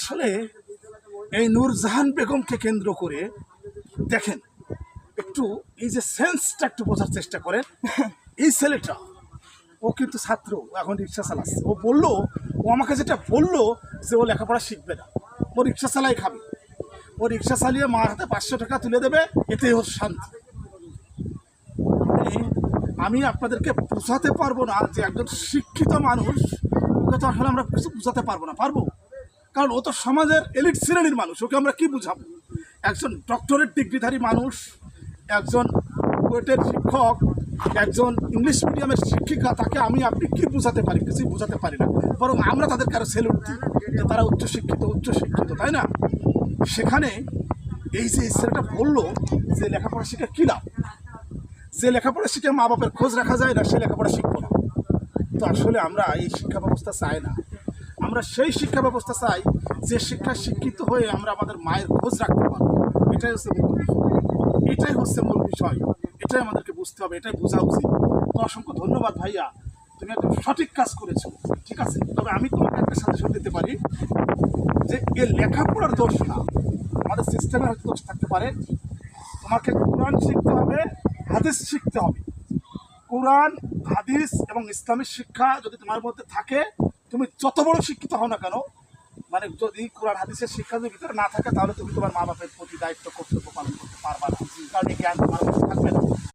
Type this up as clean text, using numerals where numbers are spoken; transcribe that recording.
আসলে এই নূরজাহান বেগমকে কেন্দ্র করে দেখেন, একটু এই যে সেন্সটা একটু বোঝার চেষ্টা করেন। এই ছেলেটা ও কিন্তু ছাত্র, এখন রিক্সা চালাচ্ছে। ও বললো, ও আমাকে যেটা বললো যে ও লেখাপড়া শিখবে না, ও রিক্সা চালাই খাবে, ও রিক্সা চালিয়ে মার হাতে 500 টাকা তুলে দেবে, এতেই ওর শান্তি। আমি আপনাদেরকে বোঝাতে পারবো না যে একজন শিক্ষিত মানুষ, ওকে তো আসলে আমরা কিছু বোঝাতে পারবো না, পারবো? কারণ ও তো সমাজের এলিট শ্রেণীর মানুষ, ওকে আমরা কি বুঝাবো? একজন ডক্টরেট ডিগ্রিধারী মানুষ, একজন বুয়েটের শিক্ষক, একজন ইংলিশ মিডিয়ামের শিক্ষিকা, তাকে আমি আপনি কি বোঝাতে পারি? কিছুই বোঝাতে পারি না। বরং আমরা তাদেরকে আরো সেলুট দিই যে তারা উচ্চশিক্ষিত, তাই না? সেখানে এই যে ছেলেটা বললো যে লেখাপড়া শিখে কী লাভ, যে লেখাপড়া শিখে মা বাপের খোঁজ রাখা যায় না, সে লেখাপড়া শিখবো না। তো আসলে আমরা এই শিক্ষা ব্যবস্থা চাই না। আমরা সেই শিক্ষা ব্যবস্থা চাই যে শিক্ষা শিক্ষিত হয়ে আমরা আমাদের মায়ের খোঁজ রাখতে পারবো। এটাই হচ্ছে মূল বিষয়, এটাই হচ্ছে মূল বিষয়। এটাই আমাদেরকে বুঝতে হবে, এটাই বোঝা উচিত। তো অসংখ্য ধন্যবাদ ভাইয়া, তুমি একদম সঠিক কাজ করেছো, ঠিক আছে। তবে আমি তোমাকে একটা সাজেশন দিতে পারি যে এ লেখাপড়ার দোষ না, আমাদের সিস্টেমের হয়তো দোষ থাকতে পারে। তোমাকে কোরআন শিখতে হবে, হাদিস শিখতে হবে। কোরআন, হাদিস এবং ইসলামিক শিক্ষা যদি তোমার মধ্যে থাকে, তুমি যত বড় শিক্ষিত হও না কেন, মানে যদি কোরআন হাদিসের শিক্ষা যদি ভিতরে না থাকে, তাহলে তুমি তোমার মা বাপের প্রতি দায়িত্ব কর্তব্য পালন করতে পারবা না, কারণ এই জ্ঞান তোমার মধ্যে থাকবে না।